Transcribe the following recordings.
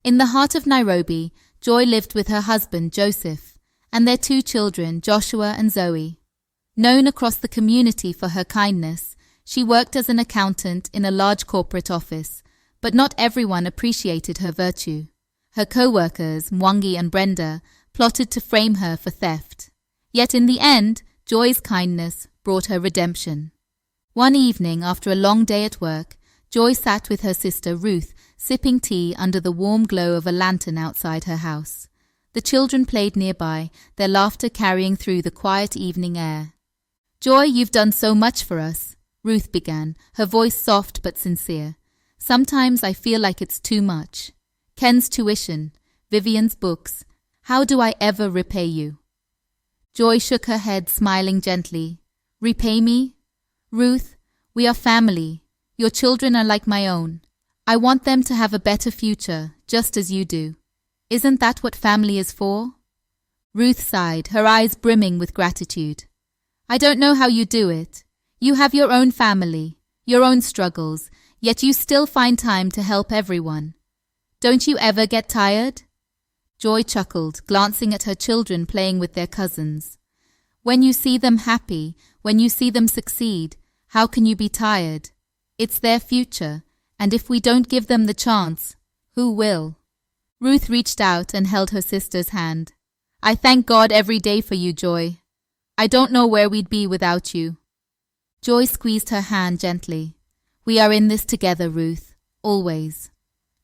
In the heart of Nairobi, Joy lived with her husband, Joseph, and their 2 children, Joshua and Zoe. Known across the community for her kindness, she worked as an accountant in a large corporate office, but not everyone appreciated her virtue. Her co-workers, Mwangi and Brenda, plotted to frame her for theft. Yet in the end, Joy's kindness brought her redemption. One evening, after a long day at work, Joy sat with her sister Ruth, sipping tea under the warm glow of a lantern outside her house. The children played nearby, their laughter carrying through the quiet evening air. "Joy, you've done so much for us," Ruth began, her voice soft but sincere. "Sometimes I feel like it's too much. Ken's tuition, Vivian's books. How do I ever repay you?" Joy shook her head, smiling gently. "Repay me? Ruth, we are family. Your children are like my own. I want them to have a better future, just as you do. Isn't that what family is for?" Ruth sighed, her eyes brimming with gratitude. "I don't know how you do it. You have your own family, your own struggles, yet you still find time to help everyone. Don't you ever get tired?" Joy chuckled, glancing at her children playing with their cousins. "When you see them happy, when you see them succeed, how can you be tired? It's their future, and if we don't give them the chance, who will?" Ruth reached out and held her sister's hand. "I thank God every day for you, Joy. I don't know where we'd be without you." Joy squeezed her hand gently. "We are in this together, Ruth, always."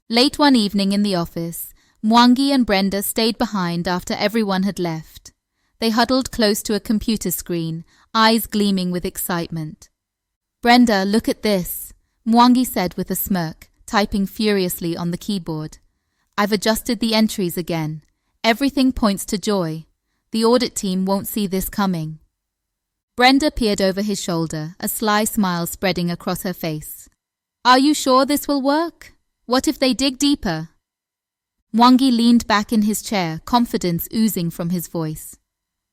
Late one evening in the office, Mwangi and Brenda stayed behind after everyone had left. They huddled close to a computer screen, eyes gleaming with excitement. "Brenda, look at this," Mwangi said with a smirk, typing furiously on the keyboard. "I've adjusted the entries again. Everything points to Joy. The audit team won't see this coming." Brenda peered over his shoulder, a sly smile spreading across her face. "Are you sure this will work? What if they dig deeper?" Mwangi leaned back in his chair, confidence oozing from his voice.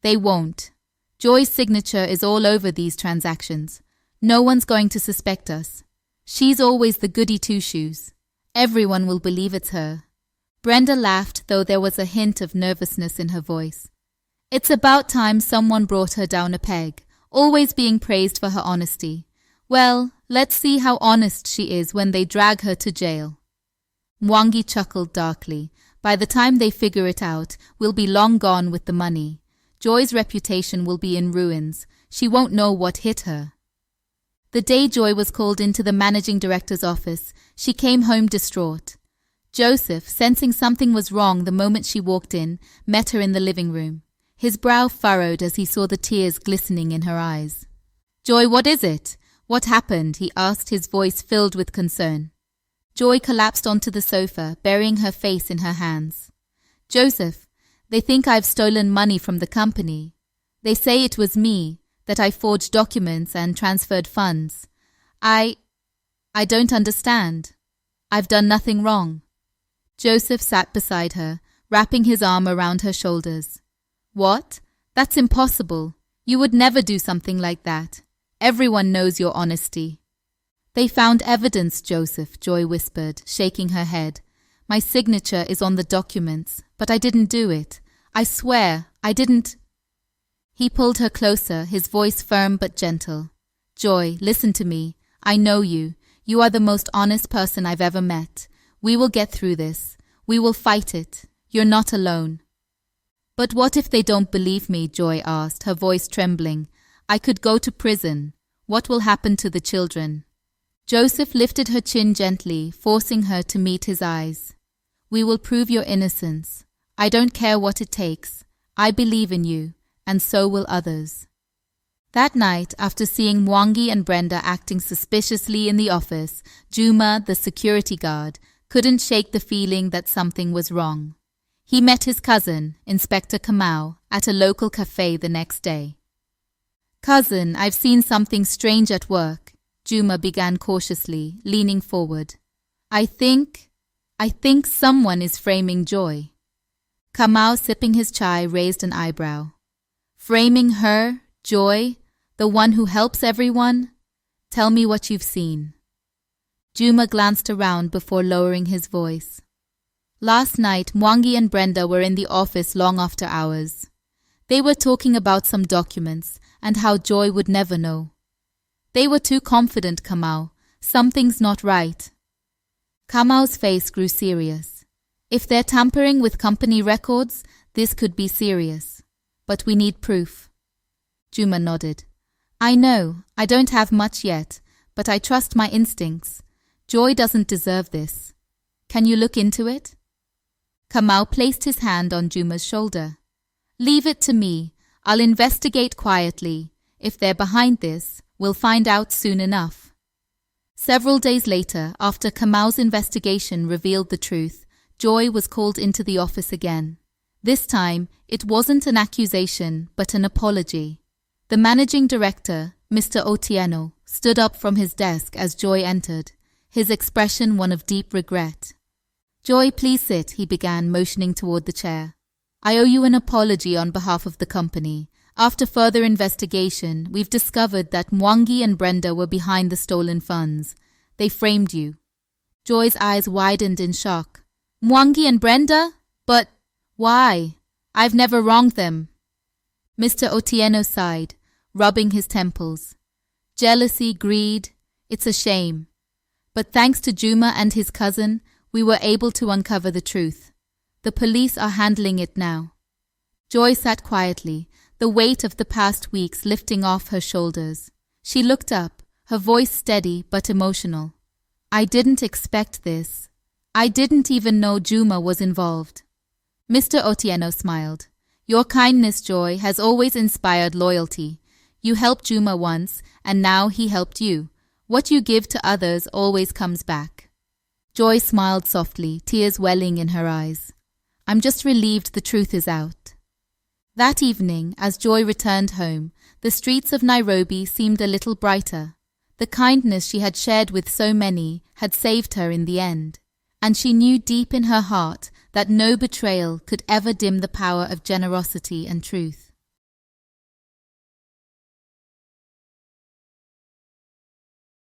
"They won't. Joy's signature is all over these transactions. No one's going to suspect us. She's always the goody two-shoes. Everyone will believe it's her." Brenda laughed, though there was a hint of nervousness in her voice. "It's about time someone brought her down a peg, always being praised for her honesty. Well, let's see how honest she is when they drag her to jail." Mwangi chuckled darkly. "By the time they figure it out, we'll be long gone with the money. Joy's reputation will be in ruins. She won't know what hit her." The day Joy was called into the managing director's office, she came home distraught. Joseph, sensing something was wrong the moment she walked in, met her in the living room. His brow furrowed as he saw the tears glistening in her eyes. "Joy, what is it? What happened?" he asked, his voice filled with concern. Joy collapsed onto the sofa, burying her face in her hands. "Joseph, they think I've stolen money from the company. They say it was me, that I forged documents and transferred funds. I don't understand. I've done nothing wrong." Joseph sat beside her, wrapping his arm around her shoulders. "What? That's impossible. You would never do something like that. Everyone knows your honesty." "They found evidence, Joseph," Joy whispered, shaking her head. "My signature is on the documents, but I didn't do it. I swear, I didn't." He pulled her closer, his voice firm but gentle. "Joy, listen to me. I know you. You are the most honest person I've ever met. We will get through this. We will fight it. You're not alone." "But what if they don't believe me?" Joy asked, her voice trembling. "I could go to prison. What will happen to the children?" Joseph lifted her chin gently, forcing her to meet his eyes. "We will prove your innocence. I don't care what it takes. I believe in you, and so will others." That night, after seeing Mwangi and Brenda acting suspiciously in the office, Juma, the security guard, couldn't shake the feeling that something was wrong. He met his cousin, Inspector Kamau, at a local cafe the next day. "Cousin, I've seen something strange at work," Juma began cautiously, leaning forward. I think someone is framing Joy." Kamau, sipping his chai, raised an eyebrow. "Framing her, Joy, the one who helps everyone? Tell me what you've seen." Juma glanced around before lowering his voice. Last night, Mwangi and Brenda were in the office long after hours. They were talking about some documents and how Joy would never know. They were too confident, Kamau. Something's not right. Kamau's face grew serious. If they're tampering with company records, this could be serious. But we need proof. Juma nodded. I know, I don't have much yet, but I trust my instincts. Joy doesn't deserve this. Can you look into it? Kamau placed his hand on Juma's shoulder. Leave it to me. I'll investigate quietly. If they're behind this, we'll find out soon enough. Several days later, after Kamau's investigation revealed the truth, Joy was called into the office again. This time, it wasn't an accusation, but an apology. The managing director, Mr. Otieno, stood up from his desk as Joy entered, his expression one of deep regret. Joy, please sit, he began, motioning toward the chair. I owe you an apology on behalf of the company. After further investigation, we've discovered that Mwangi and Brenda were behind the stolen funds. They framed you. Joy's eyes widened in shock. Mwangi and Brenda? But why? I've never wronged them. Mr. Otieno sighed, rubbing his temples. Jealousy, greed, it's a shame. But thanks to Juma and his cousin, we were able to uncover the truth. The police are handling it now. Joy sat quietly, the weight of the past weeks lifting off her shoulders. She looked up, her voice steady but emotional. I didn't expect this. I didn't even know Juma was involved. Mr. Otieno smiled. Your kindness, Joy, has always inspired loyalty. You helped Juma once, and now he helped you. What you give to others always comes back. Joy smiled softly, tears welling in her eyes. I'm just relieved the truth is out. That evening, as Joy returned home, the streets of Nairobi seemed a little brighter. The kindness she had shared with so many had saved her in the end, and she knew deep in her heart that no betrayal could ever dim the power of generosity and truth.